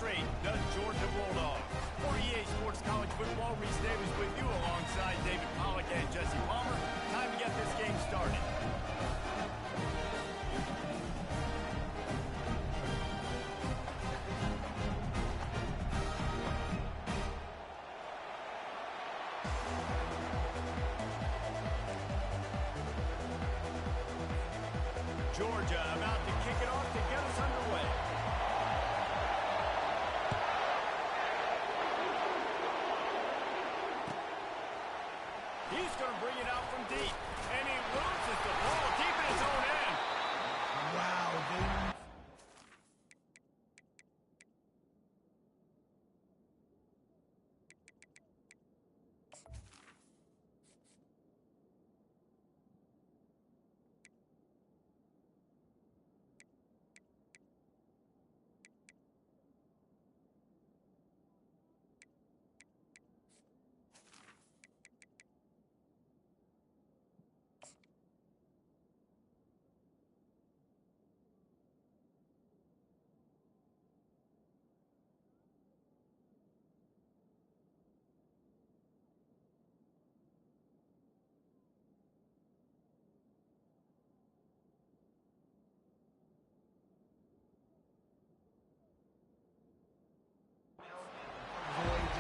straight, the Georgia Bulldogs. For EA Sports College Football, Reese Davis with you alongside David Pollack and Jesse Palmer. Time to get this game started. Georgia about to kick it off to get us underway. He's going to bring it out from deep, and he loses the ball deep in his own end. Wow, they...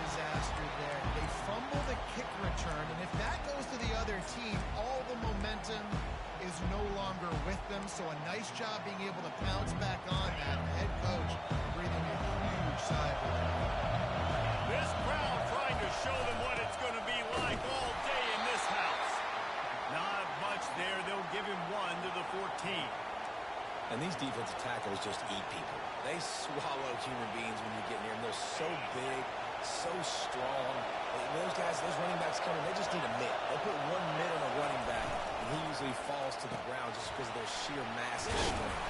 disaster there. They fumble the kick return, and if that goes to the other team, all the momentum is no longer with them. So a nice job being able to pounce back on that. The head coach breathing a huge sigh of relief. This crowd trying to show them what it's going to be like all day in this house. Not much there. They'll give him 1 to the 14. And these defensive tackles just eat people. They swallow human beings when you get near them. They're so big, so strong. And those guys, those running backs coming, they just need a mitt. They put 1 mitt on a running back, and he usually falls to the ground just because of their sheer mass and strength.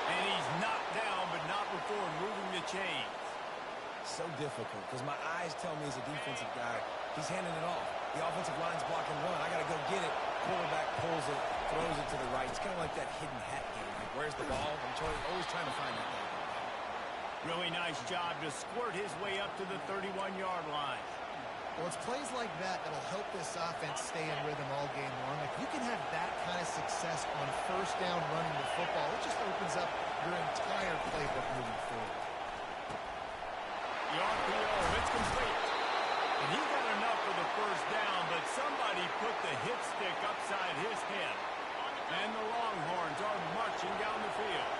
And he's knocked down, but not before moving the chains. So difficult, because my eyes tell me as a defensive guy, he's handing it off. The offensive line's blocking run. I got to go get it. Quarterback pulls it, throws it to the right. It's kind of like that hidden hat game. Like, where's the ball? I'm always trying to find that guy. Really nice job to squirt his way up to the 31-yard line. Well, it's plays like that that'll help this offense stay in rhythm all game long. If you can have that kind of success on first down running the football, it just opens up your entire playbook moving forward. The RPO, it's complete. And he got enough for the first down, but somebody put the hit stick upside his head. And the Longhorns are marching down the field.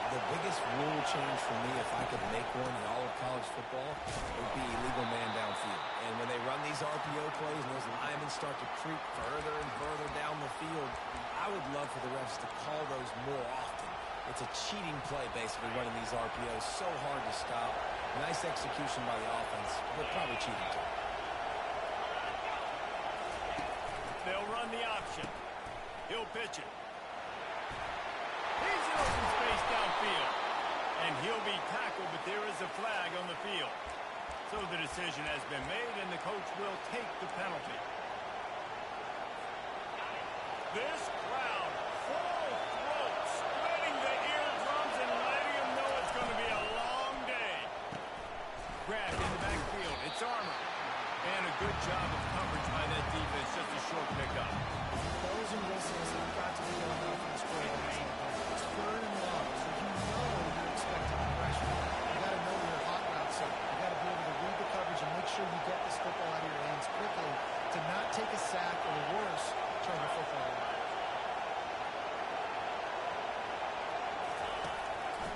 The biggest rule change for me, if I could make one in all of college football, would be illegal man downfield. And when they run these RPO plays and those linemen start to creep further and further down the field, I would love for the refs to call those more often. It's a cheating play, basically, running these RPOs. So hard to stop. Nice execution by the offense, but probably cheating too. They'll run the option. He'll pitch it. He's in open space downfield. And he'll be tackled, but there is a flag on the field. So the decision has been made, and the coach will take the penalty. This crowd, full throat, spreading the eardrums and letting them know it's going to be a long day. Grabbed in the backfield. It's Armour. And a good job of coverage by that defense. Just a short pickup. Bells and whistles have got to be going off in this quarterback. It's 3rd and long, so you know you're expecting pressure. You got to know your hot routes, so you got to be able to read the coverage and make sure you get this football out of your hands quickly to not take a sack or worse, turn the football over.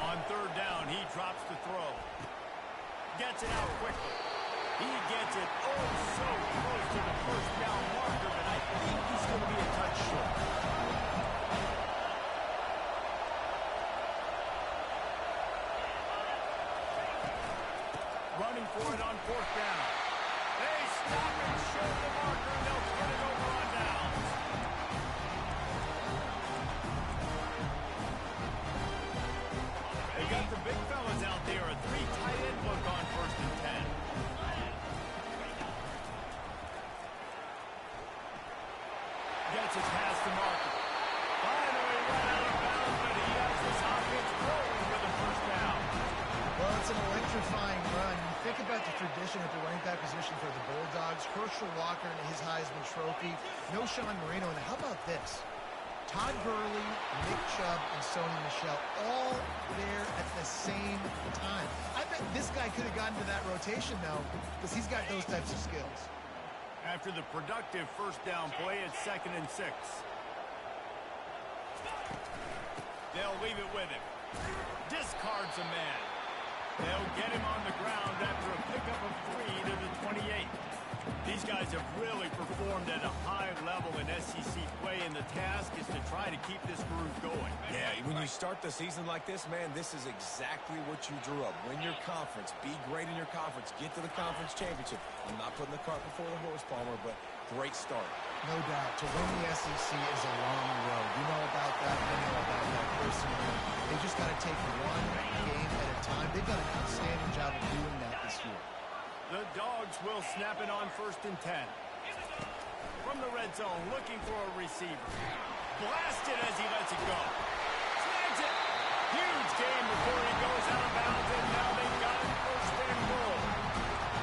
On 3rd down, he drops the throw. Gets it out quickly. He gets it so close to the first down marker, but I think he's going to be a touch short. Running for it on 4th down. They stop and show the marker, and they'll turn it over on downs. They got the big fellas out there, a 3 tight end look on 1st and 10. Gets it past the marker. Finally run out of bounds, but he has his offense rolling for the first down. Well, it's an electric Herschel Walker and his Heisman Trophy. No Sean Marino. And how about this? Todd Gurley, Nick Chubb, and Sony Michel all there at the same time. I bet this guy could have gotten to that rotation, though, because he's got those types of skills. After the productive first down play, it's 2nd and 6. They'll leave it with him. Discards a man. They'll get him on the ground after a pickup of 3 to the 28. These guys have really performed at a high level in SEC play, and the task is to try to keep this groove going. Yeah, when you start the season like this, man, this is exactly what you drew up. Win your conference. Be great in your conference. Get to the conference championship. I'm not putting the cart before the horse, Palmer, but great start. No doubt. To win the SEC is a long road. You know about that. I know about that personally. They just got to take one game at a time. They've done an outstanding job of doing that this year. The Dogs will snap it on 1st and 10. From the red zone, looking for a receiver. Blasted as he lets it go. Snags it. Huge game before he goes out of bounds, and now they've got him 1st and goal.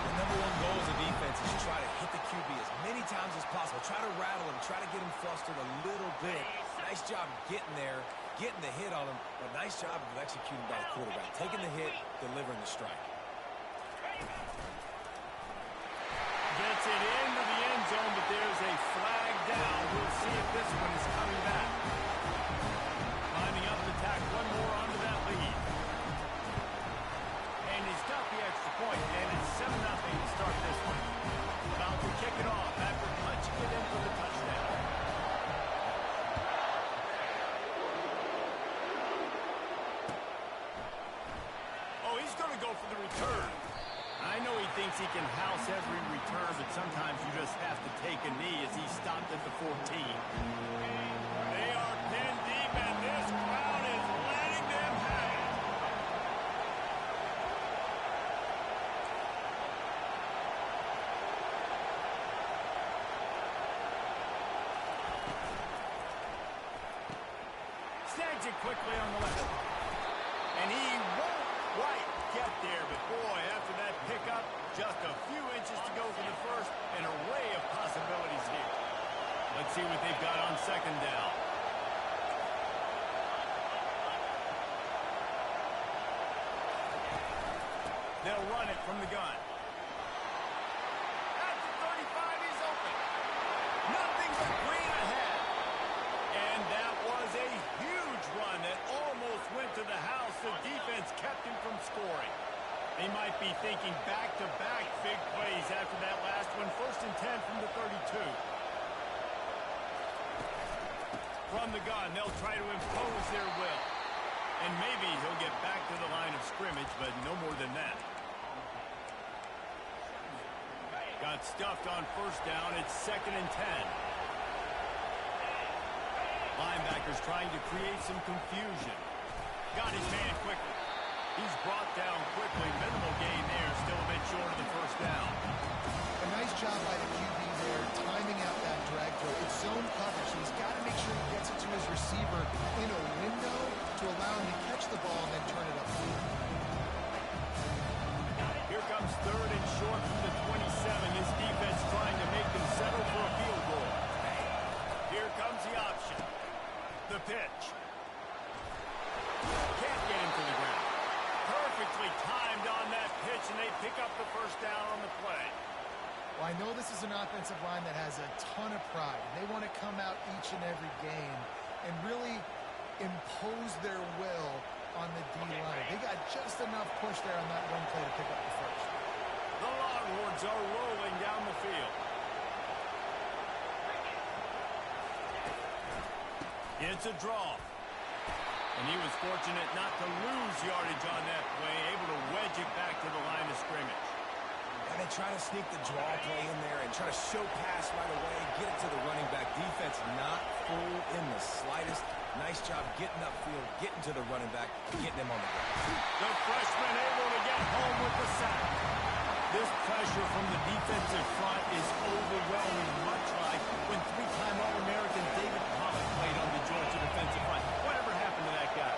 The number one goal as a defense is try to hit the QB as many times as possible. Try to rattle him. Try to get him flustered a little bit. Nice job getting there, getting the hit on him, but nice job of executing by the quarterback. Taking the hit, delivering the strike. Gets it into the end zone, but there's a flag down. We'll see if this one is coming back. Lining up to tack one more onto that lead. And he's got the extra point, and it's 7-0 to start this one. About to kick it off after punching it in for the touchdown. Oh, he's going to go for the return. I know he thinks he can house every return, but sometimes you just have to take a knee as he stopped at the 14. They are pinned deep, and this crowd is letting them hang. Snags it quickly on the left. And he won't quite get there, but boy, after that pickup, just a few inches to go for the first, and an array of possibilities here. Let's see what they've got on 2nd down. They'll run it from the gun. At the 35, he's open. Nothing but green ahead. And that was a huge run that almost went to the house. The defense kept him from scoring. They might be thinking back-to-back big plays after that last one. 1st and 10 from the 32. From the gun, they'll try to impose their will. And maybe he'll get back to the line of scrimmage, but no more than that. Got stuffed on 1st down. It's 2nd and 10. Linebackers trying to create some confusion. Got his man quickly. He's brought down quickly. Minimal gain there. Still a bit short of the 1st down. A nice job by the QB there, timing out that drag throw. It's zone coverage, so he's got to make sure he gets it to his receiver in a window to allow him to catch the ball and then turn it upfield. Here comes 3rd and short from the 27. This defense trying to make them settle for a field goal. Here comes the option. The pitch. Can't get him to the ground. Perfectly timed on that pitch, and they pick up the 1st down on the play. Well, I know this is an offensive line that has a ton of pride. They want to come out each and every game and really impose their will on the D-line. They got just enough push there on that one play to pick up the 1st. The Longhorns are rolling down the field. It's a draw. And he was fortunate not to lose yardage on that play, able to wedge it back to the line of scrimmage. And they try to sneak the draw play in there and try to show pass right away, get it to the running back. Defense not fooled in the slightest. Nice job getting upfield, getting to the running back, getting him on the ground. The freshman able to get home with the sack. This pressure from the defensive front is overwhelming, much like when 3-time All-American David Pollock played on the Georgia defensive front. Whatever happened to that guy?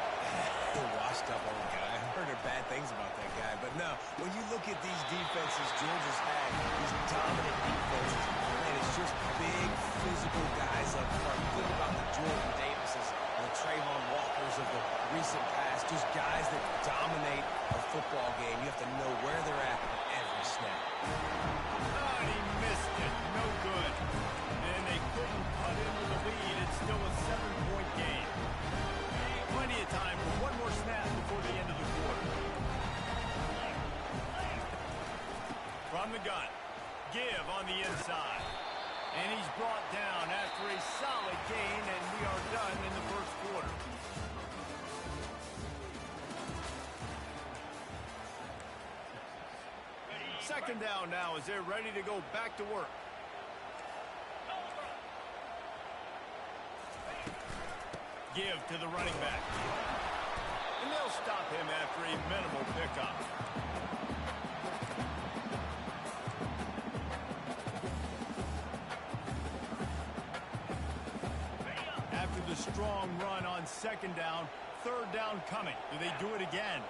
Washed up old guy. I heard bad things about that guy, but No, when you look at these defenses Georgia's had, these dominant defenses, man, it's just big, physical guys up front. Think about the Jordan Davises and the Trayvon Walkers of the recent past, just guys that dominate a football game. You have to know where they're at every snap. Oh, he missed it. No good. And they couldn't cut into the lead. It's still a 7-point game. Plenty of time for one more snap before the end of the quarter. From the gun, Give on the inside. And he's brought down after a solid gain, and we are done in the first quarter. Second down now as they're ready to go back to work. Give to the running back. And they'll stop him after a minimal pickup. After the strong run on second down, third down coming. Do they do it again?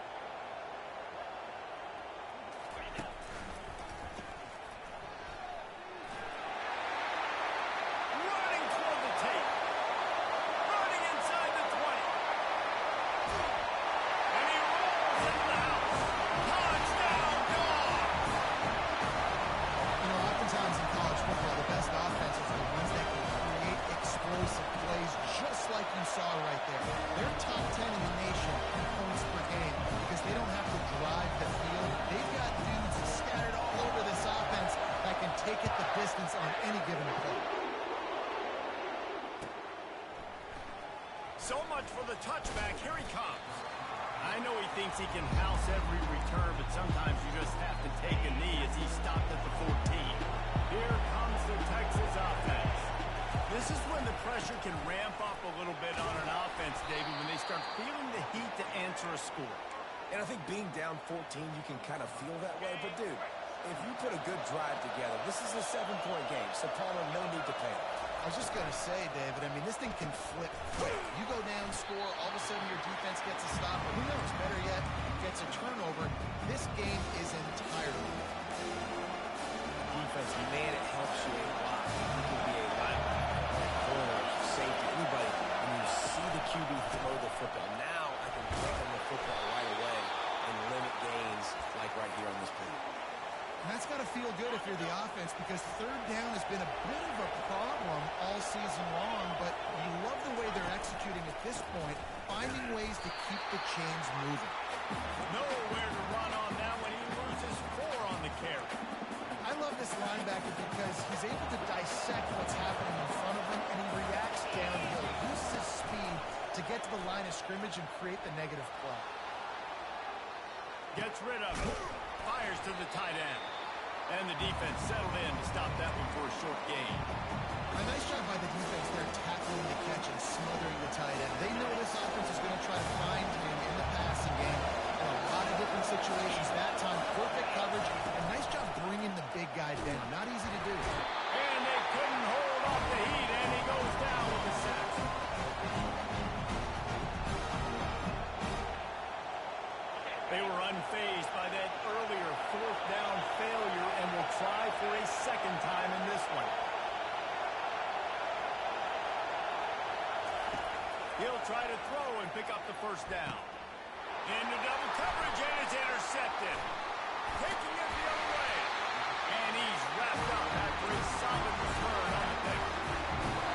So much for the touchback. Here he comes. I know he thinks he can house every return, but sometimes you just have to take a knee as he stopped at the 14. Here comes the Texas offense. This is when the pressure can ramp up a little bit on an offense, David, when they start feeling the heat to answer a score. And I think being down 14, you can kind of feel that way. But, dude, if you put a good drive together, this is a 7-point game, so Palmer, no need to panic. I was just going to say, David, I mean, this thing can flip quick. You go down, score, all of a sudden your defense gets a stop, or who knows, better yet, gets a turnover. This game is entirely. Defense, man, it helps you a lot. You can be a linebacker, corner, safety, anybody. When you see the QB throw the football, now I can pick on the football right away and limit gains like right here on this play. And that's got to feel good if you're the offense, because third down has been a bit of a problem all season long, but you love the way they're executing at this point, finding ways to keep the chains moving. Nowhere to run on that when he loses 4 on the carry. I love this linebacker because he's able to dissect what's happening in front of him, and he reacts downhill, uses his speed to get to the line of scrimmage and create the negative play. Gets rid of it. Fires to the tight end. And the defense settled in to stop that one for a short gain. A nice job by the defense there, tackling the catch and smothering the tight end. They know this offense is going to try to find him in the passing game in a lot of different situations. That time, perfect coverage, and nice job bringing the big guy down. Not easy to do. And they couldn't hold off the heat, and he goes down with the sack. They were unfazed by that earlier fourth down failure and will try for a second time in this one. He'll try to throw and pick up the first down. Into double coverage, and it's intercepted. Taking it the other way. And he's wrapped up after a solid return on the pick.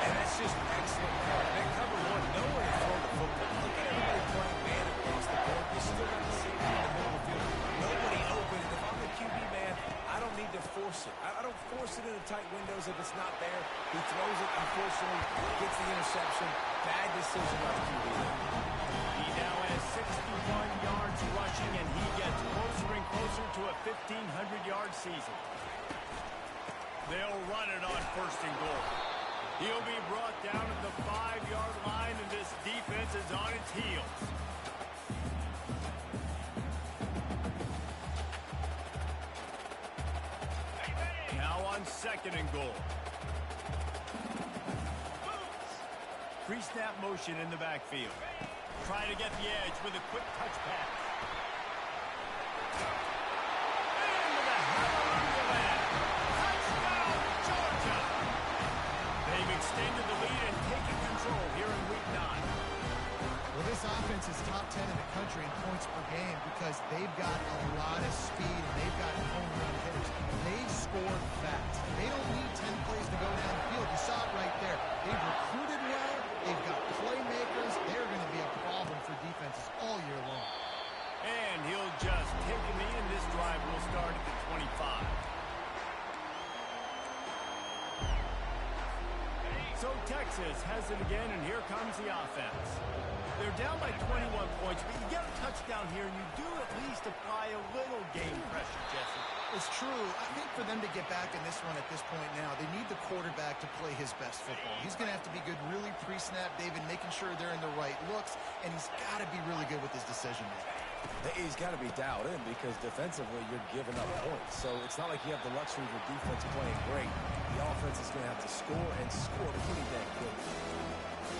And that's just excellent cover. That cover one, nowhere to throw the football. Look at everybody playing man across the board. You still got the safety in the middle of the field. Nobody open. And if I'm the QB, man, I don't need to force it. I don't force it into tight windows if it's not there. He throws it, unfortunately, gets the interception. Bad decision by the QB. He now has 61 yards rushing, and he gets closer and closer to a 1,500-yard season. They'll run it on first and goal. He'll be brought down at the 5-yard line, and this defense is on its heels. Now on second and goal. Pre-snap motion in the backfield. Trying to get the edge with a quick touch pass. points per game because they've got a lot of speed and they've got home run hitters. They score fast. They don't need 10 plays to go down the field. You saw it right there. They've recruited well. They've got playmakers. They're going to be a problem for defenses all year long. And he'll just take a knee, and this drive will start at the 25. So Texas has it again, and here comes the offense. They're down by 21 points, but you get a touchdown here, and you do at least apply a little game pressure, Jesse. It's true. I think for them to get back in this one at this point now, they need the quarterback to play his best football. He's going to have to be good really pre-snap, David, making sure they're in the right looks, and he's got to be really good with his decision-making. He's got to be dialed in because defensively you're giving up points. So it's not like you have the luxury of your defense playing great. The offense is going to have to score and score pretty dang quick.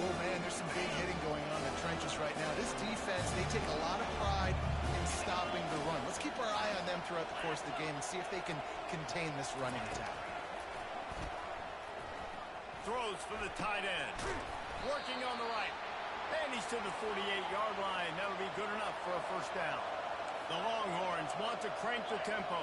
Oh, man, there's some big hitting going on in the trenches right now. This defense, they take a lot of pride in stopping the run. Let's keep our eye on them throughout the course of the game and see if they can contain this running attack. Throws for the tight end. Working on the right. And he's to the 48-yard line. That'll be good enough for a first down. The Longhorns want to crank the tempo.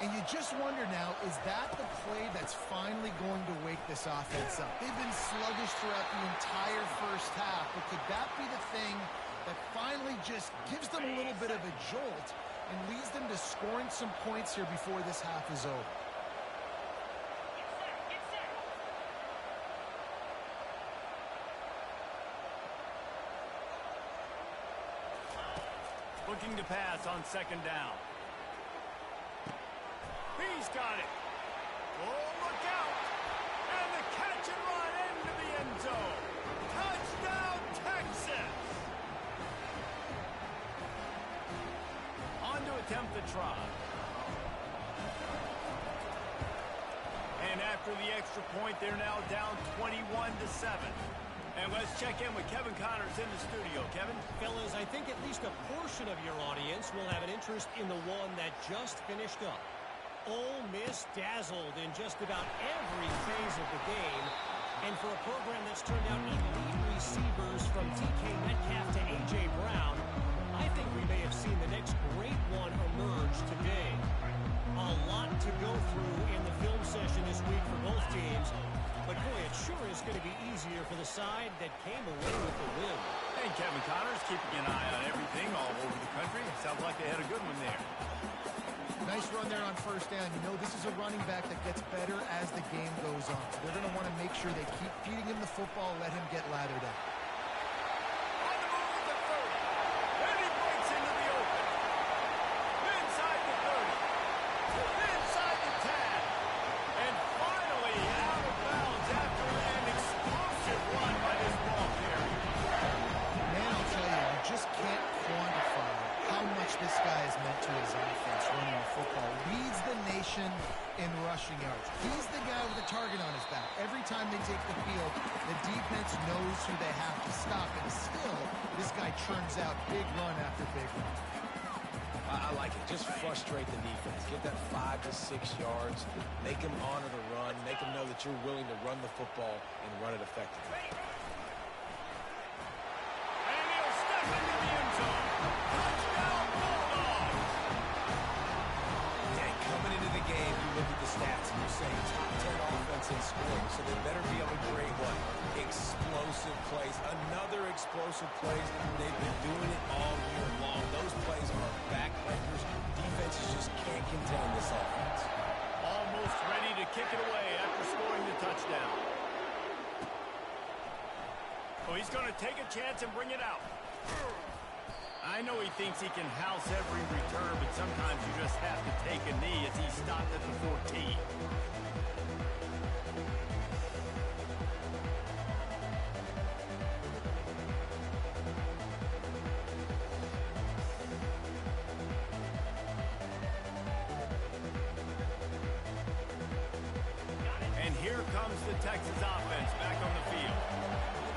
And you just wonder now, is that the play that's finally going to wake this offense up? They've been sluggish throughout the entire first half, but could that be the thing that finally just gives them a little bit of a jolt and leads them to scoring some points here before this half is over? Looking to pass on second down. He's got it. Oh, look out. And the catch and run into the end zone. Touchdown, Texas. On to attempt the try. And after the extra point, they're now down 21-7. And let's check in with Kevin Connors in the studio. Kevin? Fellas, I think at least a portion of your audience will have an interest in the one that just finished up. Ole Miss dazzled in just about every phase of the game. And for a program that's turned out elite receivers from DK Metcalf to A.J. Brown, I think we may have seen the next great one emerge today. A lot to go through in the film session this week for both teams. But, boy, it sure is going to be easier for the side that came away with the win. And Kevin Connors keeping an eye on everything all over the country. Sounds like they had a good one there. Nice run there on first down. You know, this is a running back that gets better as the game goes on. So they're going to want to make sure they keep feeding him the football, let him get lathered up. On the move at the 30. And he breaks into the open. Inside the 30. Inside the 10. And finally out of bounds after an explosive run by this ball carrier. Man, I'll tell you, you just can't quantify how much this guy has meant to his offense running the football. Leads the nation in rushing yards. He's the guy with the target on his back. Every time they take the field, the defense knows who they have to stop. And still, this guy churns out big run after big run. I like it. Just frustrate the defense. Get that 5 to 6 yards. Make them honor the run. Make them know that you're willing to run the football and run it effectively. And he'll step into the end zone. Touchdown, Bulldogs. Yeah, coming into the game, you look at the stats and you say top 10 offense in scoring, so they better be able to create what? Explosive plays. Another explosive plays. They've been doing it all year long. Those plays are backbreakers. Defenses just can't contain this offense. Almost ready to kick it away after scoring the touchdown. Oh, he's going to take a chance and bring it out. I know he thinks he can house every return, but sometimes you just have to take a knee as he stopped at the 14. And here comes the Texas offense back on the field.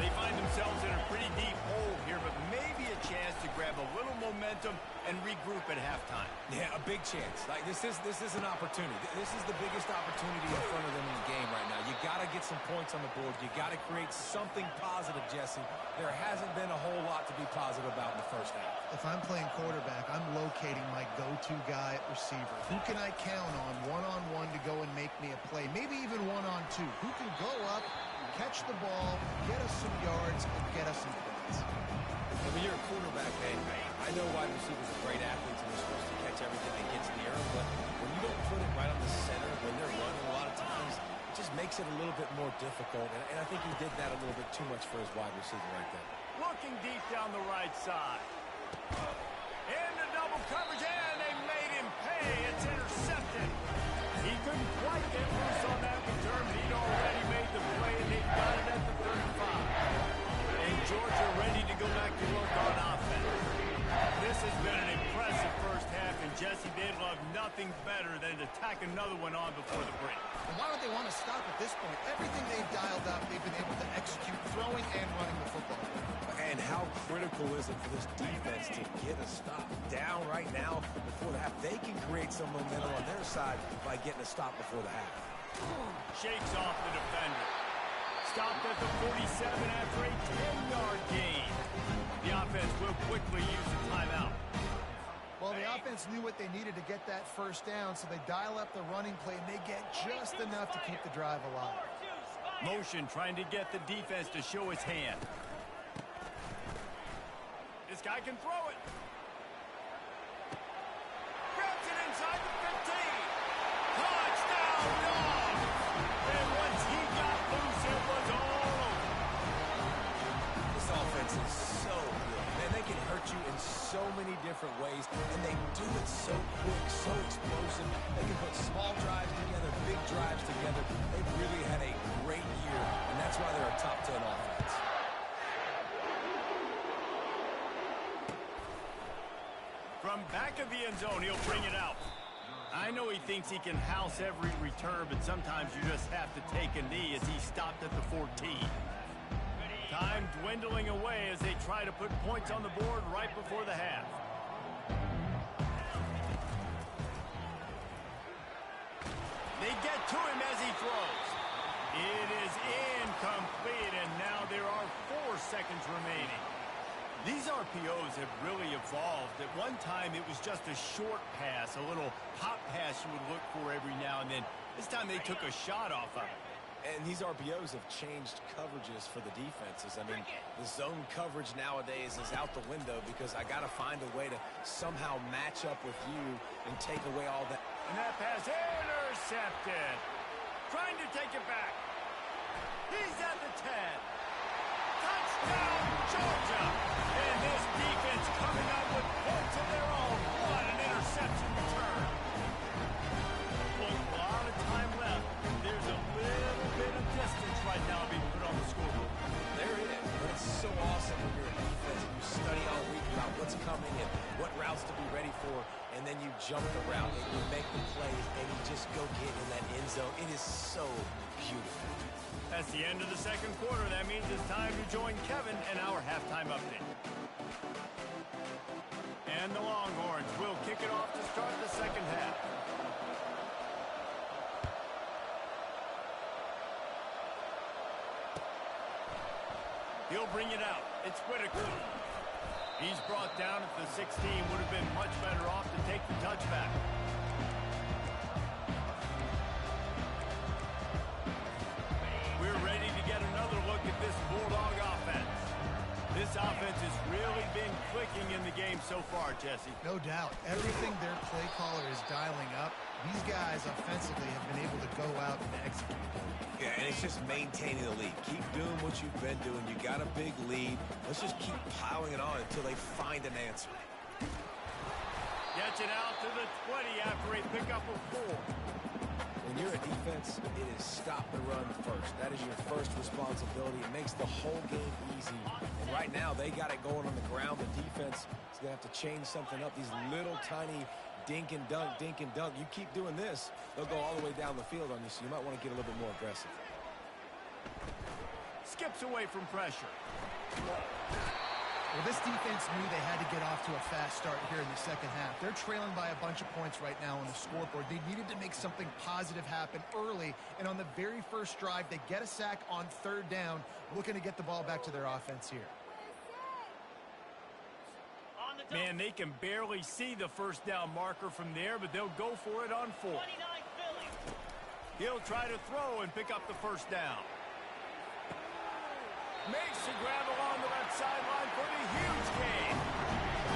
They find themselves in a pretty deep hole here, but maybe a chance to grab a little momentum and regroup at halftime. Yeah, a big chance. Like this is an opportunity. This is the biggest opportunity in front of them in the game right now. You got to get some points on the board. You got to create something positive, Jesse. There hasn't been a whole lot to be positive about in the first half. If I'm playing quarterback, I'm locating my go-to guy at receiver. Who can I count on one-on-one to go and make me a play? Maybe even one-on-two. Who can go up, catch the ball, get us some yards, and get us some points? And when you're a quarterback, man, I know wide receivers are great athletes and they're supposed to catch everything that gets near them, but when you don't put it right on the center, when they're running a lot of times, it just makes it a little bit more difficult. And I think he did that a little bit too much for his wide receiver right there. Looking deep down the right side. Into double coverage, and they made him pay. It's intercepted. He couldn't quite get loose on that return, but he'd already made the play, and they've got it at the 35. And Georgia ready to go back to work on offense. This has been an impressive first half, and Jesse, they'd love nothing better than to tack another one on before the break. And why would they want to stop at this point? Everything they've dialed up, they've been able to execute throwing and running the football. And how critical is it for this defense to get a stop down right now before the half? They can create some momentum on their side by getting a stop before the half. Shakes off the defender. Stopped at the 47 after a 10-yard gain. The offense will quickly use the timeout. Well, the offense knew what they needed to get that first down, so they dial up the running play, and they get just enough to keep the drive alive. Motion trying to get the defense to show his hand. This guy can throw it. Grabs it inside the 15. Touchdown, Dogs! And once he got loose, it was all over. This offense is so good. Man, they can hurt you in so many different ways, and they do it so quick, so explosive. They can put small drives together, big drives together. They've really had a great year, and that's why they're a top 10 offense. From back of the end zone, he'll bring it out. I know he thinks he can house every return, but sometimes you just have to take a knee as he stopped at the 14. Time dwindling away as they try to put points on the board right before the half. They get to him as he throws. It is incomplete, and now there are 4 seconds remaining. These RPOs have really evolved. At one time, it was just a short pass, a little hot pass you would look for every now and then. This time, they took a shot off of it. And these RPOs have changed coverages for the defenses. I mean, the zone coverage nowadays is out the window because I got to find a way to somehow match up with you and take away all that. And that pass intercepted. Trying to take it back. He's at the 10. Touchdown, Georgia. And this defense coming up with points of their own. What an interception return. Well, a lot of time left. There's a little bit of distance right now being put on the scoreboard. There it is. But it's so awesome when you're a defense and you study all week about what's coming and what routes to be ready for, and then you jump the route and you make the plays and you just go get in that end zone. It is so beautiful. That's the end of the second quarter. That means it's time to join Kevin in our halftime update. And the Longhorns will kick it off to start the second half. He'll bring it out. It's Whitaker. He's brought down at the 16. Would have been much better off to take the touchback. We're ready to get another look at this Bulldog offense. This offense has really been clicking in the game so far, Jesse. No doubt. Everything their play caller is dialing up, these guys offensively have been able to go out and execute. Yeah, and it's just maintaining the lead. Keep doing what you've been doing. You got a big lead. Let's just keep piling it on until they find an answer. Gets it out to the 20 after a pickup of 4. When you're a defense, it is stop the run first. That is your first responsibility. It makes the whole game easy. And right now, they got it going on the ground. The defense is going to have to change something up. These little tiny dink and dunk, dink and dunk. You keep doing this, they'll go all the way down the field on you, so you might want to get a little bit more aggressive. skips away from pressure. Well, this defense knew they had to get off to a fast start here in the second half. They're trailing by a bunch of points right now on the scoreboard. They needed to make something positive happen early, and on the very first drive, they get a sack on third down, looking to get the ball back to their offense here. Man, they can barely see the first down marker from there, but they'll go for it on fourth. He'll try to throw and pick up the first down. Makes the grab along the left sideline for the huge gain.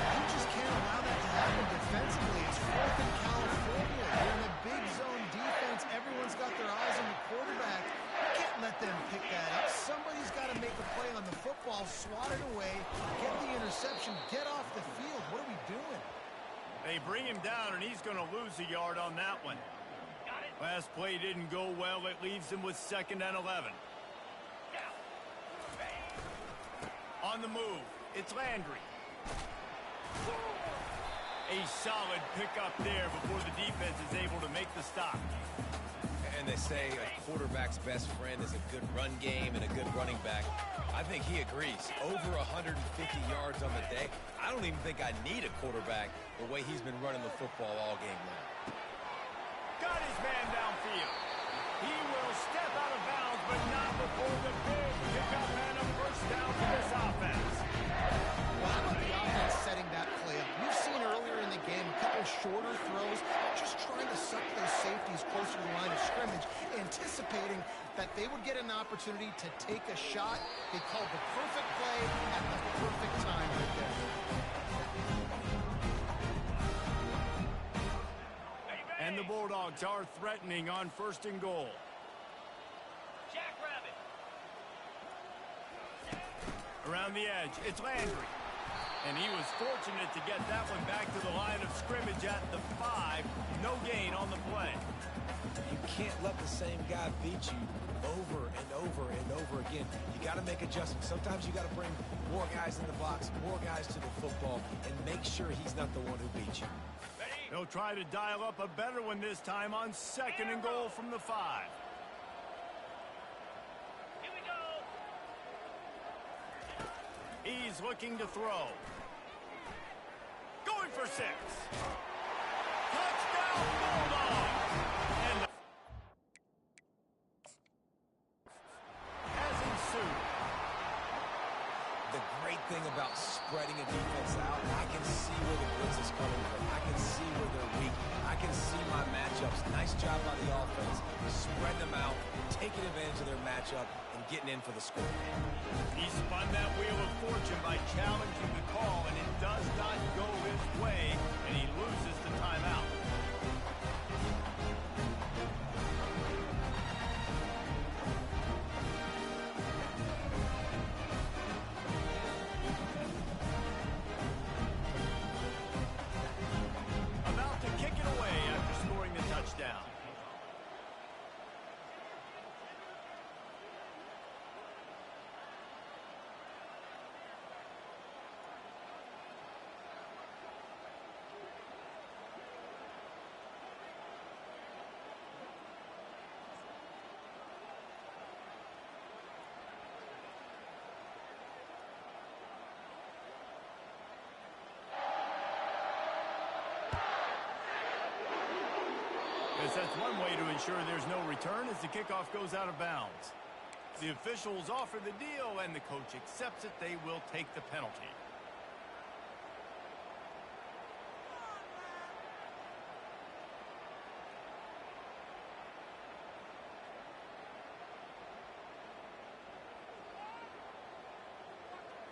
You just can't allow that to happen defensively. It's fourth in California. They're in a big zone defense. Everyone's got their eyes on the quarterback. You can't let them pick that up. Somebody's got to make a play on the football, swat it away, get the interception, get off the field. What are we doing? They bring him down, and he's going to lose a yard on that one. Last play didn't go well. It leaves him with 2nd and 11. On the move, it's Landry. A solid pickup there before the defense is able to make the stop. And they say a quarterback's best friend is a good run game and a good running back. I think he agrees. Over 150 yards on the day. I don't even think I need a quarterback the way he's been running the football all game long. Got his man downfield. He will step out of bounds, but not before the big pickup and a first down for this offense. Well, how about the offense setting that play up? We've seen earlier in the game a couple shorter throws, just trying to suck those safeties closer to the line of scrimmage, anticipating that they would get an opportunity to take a shot. They called the perfect play at the perfect time right there. And the Bulldogs are threatening on 1st and goal. Jackrabbit. Around the edge, it's Landry. And he was fortunate to get that one back to the line of scrimmage at the 5. No gain on the play. You can't let the same guy beat you over and over and over again. You got to make adjustments. Sometimes you got to bring more guys in the box, more guys to the football, and make sure he's not the one who beat you. They'll try to dial up a better one this time on 2nd and goal from the 5. Here we go. He's looking to throw. Going for 6. Touchdown, Bulldogs! And has ensued. The great thing about spreading a defense out, I can see where the blitz is coming from. I can see where they're weak. I can see my matchups. Nice job by the offense. Spread them out, taking advantage of their matchup, and getting in for the score. He spun that wheel of fortune by challenging the call, and it does not go his way, and he loses the timeout. About to kick it away after scoring the touchdown. That's one way to ensure there's no return as the kickoff goes out of bounds. The officials offer the deal, and the coach accepts it. They will take the penalty.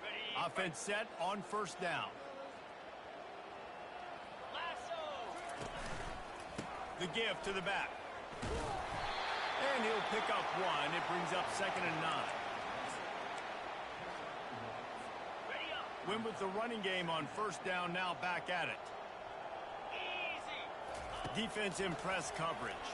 Ready. Offense set on 1st down. The give to the back. And he'll pick up 1. It brings up 2nd and 9. Ready up. Win with the running game on 1st down, now back at it. Easy. Defense in press coverage.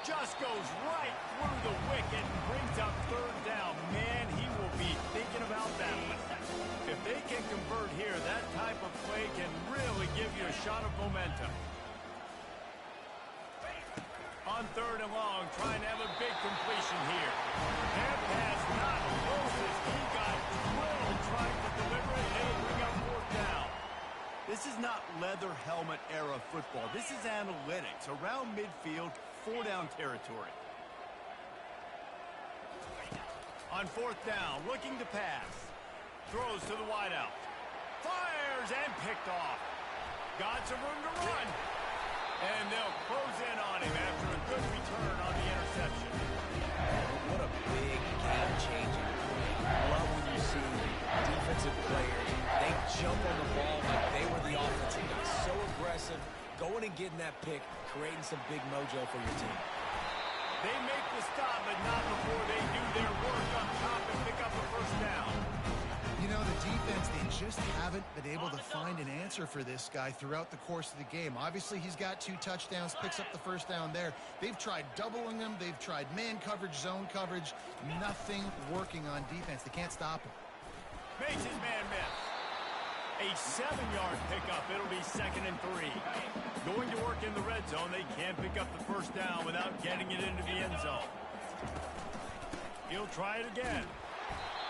Just goes right through the wicket and brings up 3rd down. Man, he will be thinking about that one. If they can convert here, that type of play can really give you a shot of momentum. On On 3rd and long, trying to have a big completion here. That pass not closest. He got drilled trying to deliver it. It'll bring up 4th down. This is not leather helmet era football. This is analytics. Around midfield, 4-down territory. On 4th down, looking to pass. Throws to the wideout. Fires and picked off. Got some room to run. And they'll close in on him after a good return on the interception. What a big game-changing play. Love when you see defensive players, they jump on the ball like they were the offensive guys. So aggressive, going and getting that pick, creating some big mojo for your team. They make the stop, but not before they do their work up top and pick up a 1st down. You know, the defense, they just haven't been able to find an answer for this guy throughout the course of the game. Obviously, he's got 2 touchdowns, picks up the 1st down there. They've tried doubling him. They've tried man coverage, zone coverage. Nothing working on defense. They can't stop him. Makes his man miss. A 7-yard pickup. It'll be 2nd and 3. Going to work in the red zone. They can't pick up the 1st down without getting it into the end zone. He'll try it again.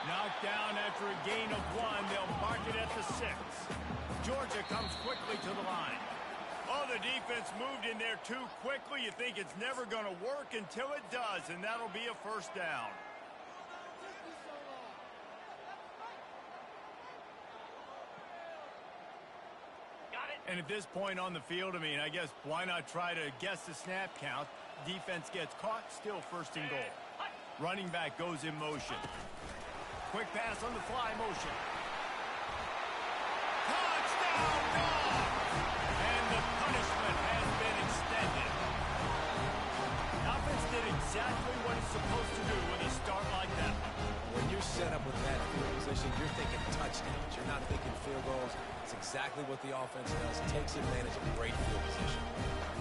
Knocked down after a gain of 1. They'll mark it at the 6. Georgia comes quickly to the line. Oh, the defense moved in there too quickly. You think it's never going to work until it does, and that'll be a 1st down. And at this point on the field, I mean, I guess why not try to guess the snap count? Defense gets caught, still 1st and goal. Running back goes in motion. Quick pass on the fly motion. Touchdown, Dog! And the punishment has been extended. Offense did exactly what it's supposed to do with a start like that. When you're set up with that field position, you're thinking touchdowns. You're not thinking field goals. It's exactly what the offense does. Takes advantage of great field position.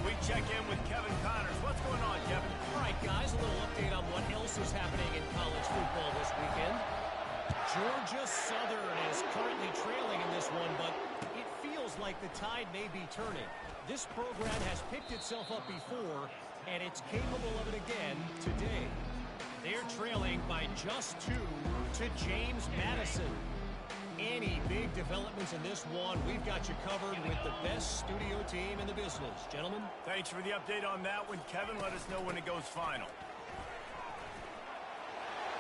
We check in with Kevin Connors. What's going on, Kevin? All right, guys, a little update on what else is happening in college football this weekend. Georgia Southern is currently trailing in this one, but it feels like the tide may be turning. This program has picked itself up before, and it's capable of it again today. They're trailing by just 2 to James Madison. Any big developments in this one, we've got you covered with the best studio team in the business. Gentlemen. Thanks for the update on that one, Kevin. Let us know when it goes final.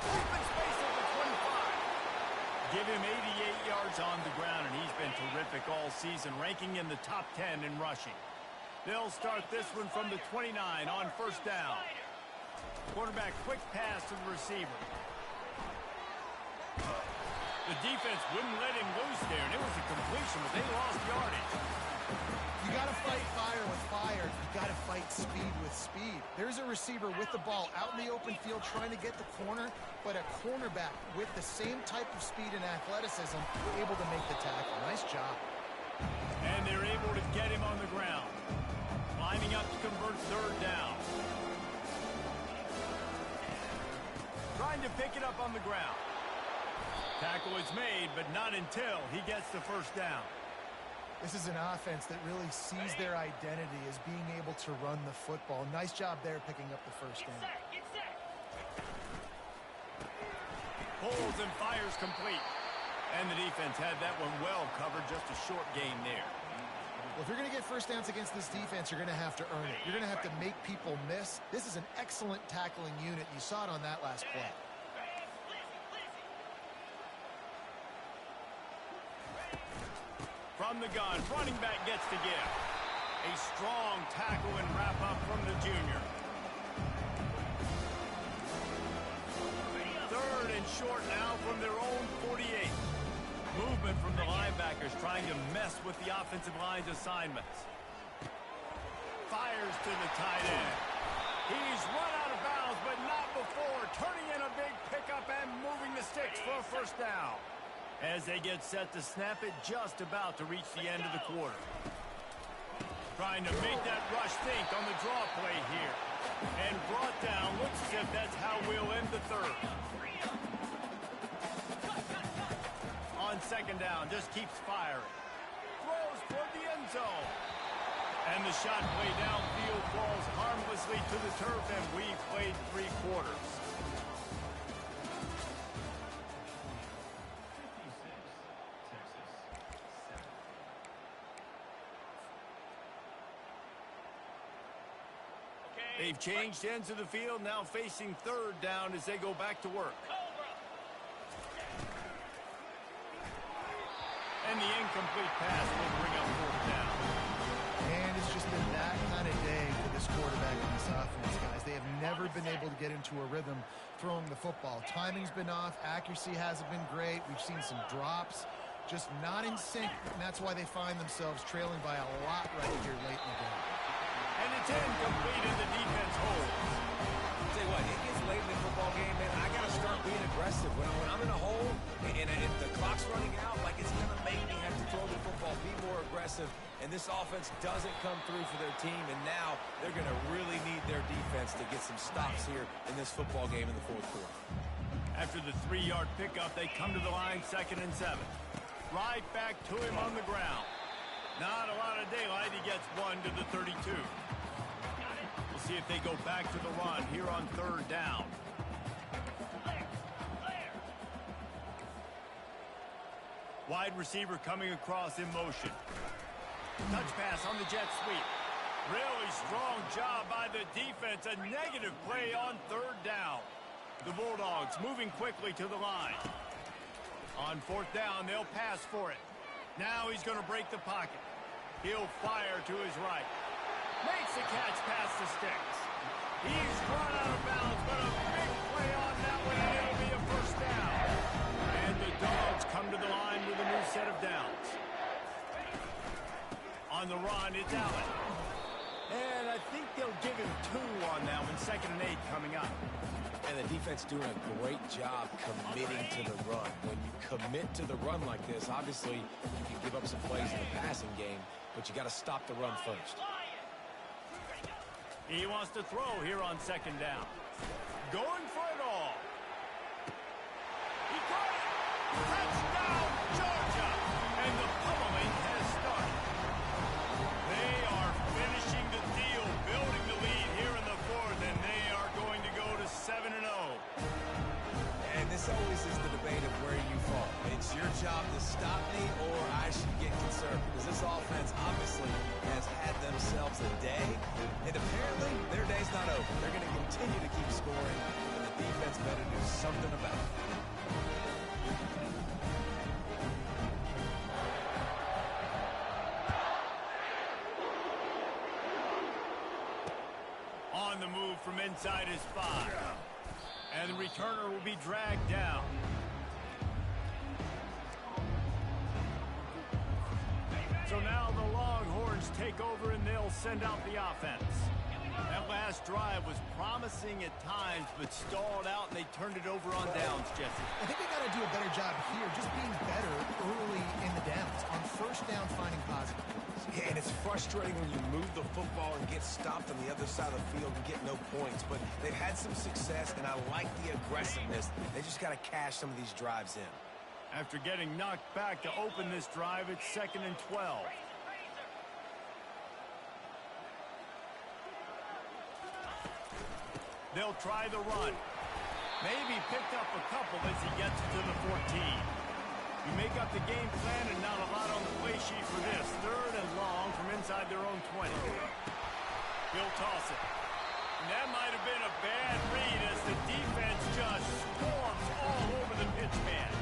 Open space at the 25. Give him 88 yards on the ground, and he's been terrific all season, ranking in the top 10 in rushing. They'll start this one from the 29 on 1st down. Quarterback quick pass to the receiver. The defense wouldn't let him loose there, and it was a completion, but they lost yardage. You got to fight fire with fire. You got to fight speed with speed. There's a receiver with the ball out in the open field trying to get the corner, but a cornerback with the same type of speed and athleticism able to make the tackle. Nice job. And they're able to get him on the ground. Lining up to convert 3rd down. Trying to pick it up on the ground. Tackle is made, but not until he gets the 1st down. This is an offense that really sees their identity as being able to run the football. Nice job there picking up the 1st down. Pulls and fires complete. And the defense had that one well covered, just a short gain there. Well, if you're going to get 1st downs against this defense, you're going to have to earn it. You're going to have to make people miss. This is an excellent tackling unit. You saw it on that last play. From the gun, running back gets to give. A strong tackle and wrap up from the junior. 3rd and short now from their own 48. Movement from the linebackers trying to mess with the offensive line's assignments. Fires to the tight end. He's run out of bounds, but not before. Turning in a big pickup and moving the sticks for a 1st down. As they get set to snap it, just about to reach the end of the quarter. Trying to make that rush think on the draw play here. And brought down. Looks as if that's how we'll end the 3rd. On 2nd down, just keeps firing. Throws toward the end zone. And the shot play downfield falls harmlessly to the turf, and we've played 3 quarters. They've changed ends of the field, now facing 3rd down as they go back to work. And the incomplete pass will bring up 4th down. And it's just been that kind of day for this quarterback and this offense, guys. They have never been able to get into a rhythm throwing the football. Timing's been off. Accuracy hasn't been great. We've seen some drops. Just not in sync, and that's why they find themselves trailing by a lot right here late in the game. And it's incomplete, and the defense holds. I'll tell you what, it gets late in the football game, man. I got to start being aggressive. When I'm in a hole and if the clock's running out, like it's going to make me have to throw the football, be more aggressive. And this offense doesn't come through for their team, and now they're going to really need their defense to get some stops here in this football game in the 4th quarter. After the 3-yard pickup, they come to the line 2nd and 7. Right back to him on the ground. Not a lot of daylight. He gets 1 to the 32. We'll see if they go back to the run here on 3rd down. Wide receiver coming across in motion. Touch pass on the jet sweep. Really strong job by the defense. A negative play on 3rd down. The Bulldogs moving quickly to the line. On 4th down, they'll pass for it. Now he's going to break the pocket. He'll fire to his right. Makes the catch past the sticks. He's run out of bounds, but a big play on that one, and it'll be a 1st down. And the Dogs come to the line with a new set of downs. On the run, it's Allen. And I think they'll give him 2 on that one. 2nd and 8 coming up. And the defense doing a great job committing to the run. When you commit to the run like this, obviously you can give up some plays in the passing game, but you got to stop the run first. He wants to throw here on 2nd down. Going for it all. He got it. Touchdown, Georgia. And the pummeling has started. They are finishing the deal, building the lead here in the 4th, and they are going to go to 7-0. And this always is the debate of where you fall. It's your job to stop me, or I should get concerned, because this offense obviously has had themselves a day, and apparently their day's not over. They're going to continue to keep scoring, and the defense better do something about it. On the move from inside his 5. And the returner will be dragged down. So now the Longhorns take over and they'll send out the offense. That last drive was promising at times, but stalled out, and they turned it over on downs, Jesse. I think they got to do a better job here, just being better early in the downs. On 1st down, finding positive points. Yeah, and it's frustrating when you move the football and get stopped on the other side of the field and get no points. But they've had some success, and I like the aggressiveness. They just got to cash some of these drives in. After getting knocked back to open this drive, it's 2nd and 12. They'll try the run. Maybe picked up a couple as he gets to the 14. You make up the game plan and not a lot on the play sheet for this. 3rd and long from inside their own 20. He'll toss it. And that might have been a bad read as the defense just swarms all over the pitch man.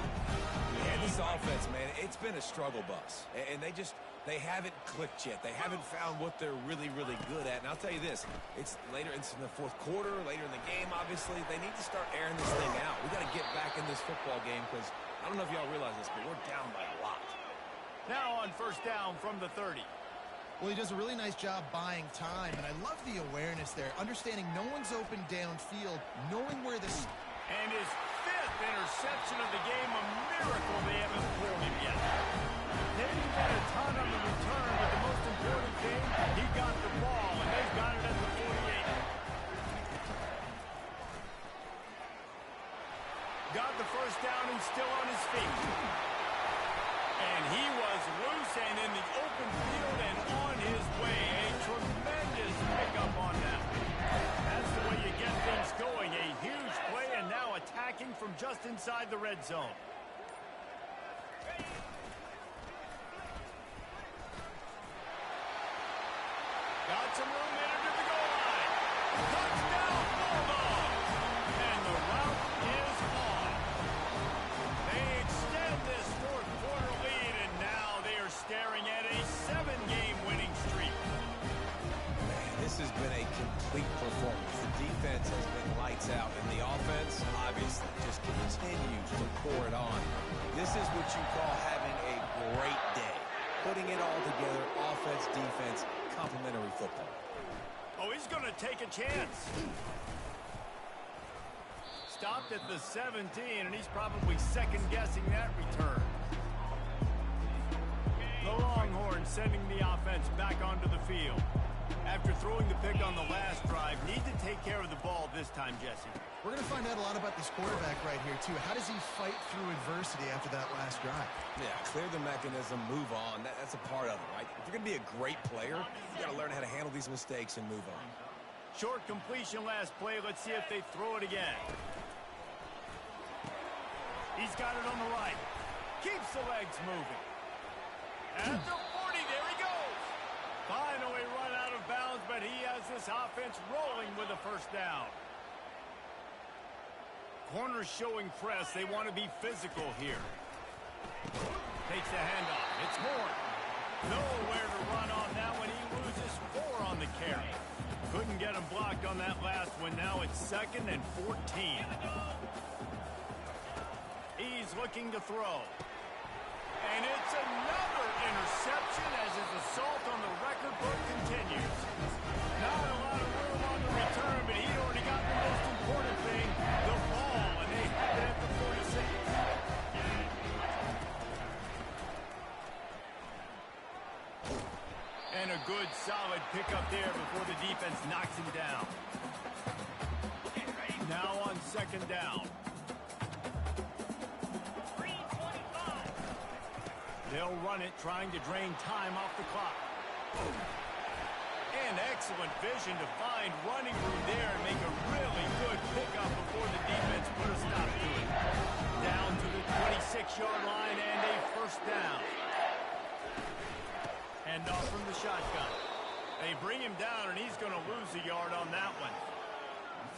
And this offense, man, it's been a struggle bus. And they haven't clicked yet. They haven't found what they're really, really good at. And I'll tell you this, it's later, it's in the 4th quarter, later in the game, obviously. They need to start airing this thing out. We got to get back in this football game because I don't know if y'all realize this, but we're down by a lot. Now on 1st down from the 30. Well, he does a really nice job buying time, and I love the awareness there, understanding no one's open downfield, knowing where this... And his 5th interception of the game, a miracle they haven't pulled him yet. They didn't get a ton on the return, but the most important thing, he got the ball, and they've got it at the 48. Got the 1st down and still on his feet. And he was loose and in the open field and on his way. A just inside the red zone. Got some room in under the goal line. Touchdown, Bulldogs! And the route is on. They extend this fourth quarter lead, and now they are staring at a 7-game winning streak. Man, this has been a complete performance. The defense has been lights out, and the offense obviously just continues to pour it on. This is what you call having a great day. Putting it all together, offense, defense, complementary football. Oh, he's going to take a chance. Stopped at the 17, and he's probably second-guessing that return. The Longhorns sending the offense back onto the field. After throwing the pick on the last drive, need to take care of the ball this time, Jesse. We're going to find out a lot about this quarterback right here, too. How does he fight through adversity after that last drive? Yeah, clear the mechanism, move on. That's a part of it, right? If you're going to be a great player, you got to learn how to handle these mistakes and move on. Short completion last play. Let's see if they throw it again. He's got it on the right. Keeps the legs moving. At the 40, there he goes. Finally run out of bounds, but he has this offense rolling with a first down. Corners showing press. They want to be physical here. Takes the handoff. It's Horn. Nowhere to run on that one. He loses 4 on the carry. Couldn't get him blocked on that last one. Now it's 2nd and 14. He's looking to throw. And it's another interception as his assault on the record book continues. Not a lot of room on the return, but he'd already got the most important thing, the ball, and they have it at the 46. And a good, solid pickup there before the defense knocks him down. Now on 2nd down. They'll run it, trying to drain time off the clock. And excellent vision to find running room there and make a really good pickup before the defense put a stop to it. Down to the 26-yard line and a first down. Hand off from the shotgun. They bring him down, and he's going to lose a yard on that one.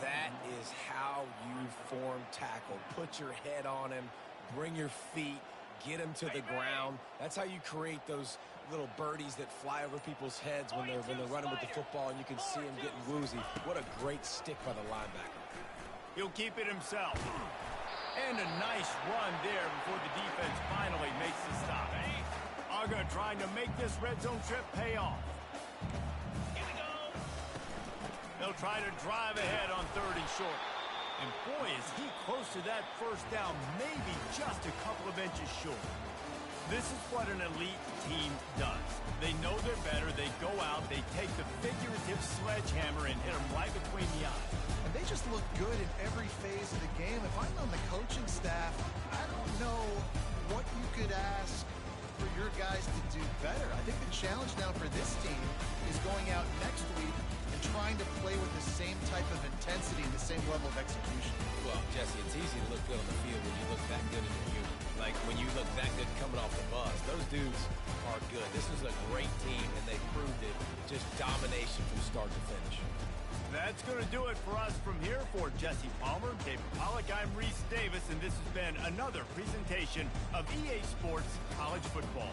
That is how you form tackle. Put your head on him, bring your feet, get him to the ground. That's how you create those little birdies that fly over people's heads when they're running with the football, and you can see him getting woozy. What a great stick by the linebacker. He'll keep it himself. And a nice run there before the defense finally makes the stop. Uga trying to make this red zone trip pay off. Here we go. They'll try to drive ahead on 3rd and short. And boy, is he close to that first down, maybe just a couple of inches short. This is what an elite team does. They know they're better. They go out. They take the figurative sledgehammer and hit them right between the eyes. And they just look good in every phase of the game. If I'm on the coaching staff, I don't know what you could ask for your guys to do better. I think the challenge now for this team is going out next week and trying to play with the same type of intensity and the same level of execution. Well, Jesse, it's easy to look good on the field when you look that good in your unit. Like when you look that good coming off the bus. Those dudes are good. This is a great team, and they proved it. Just domination from start to finish. That's going to do it for us from here. For Jesse Palmer, David Pollack, I'm Reese Davis, and this has been another presentation of EA Sports College Football.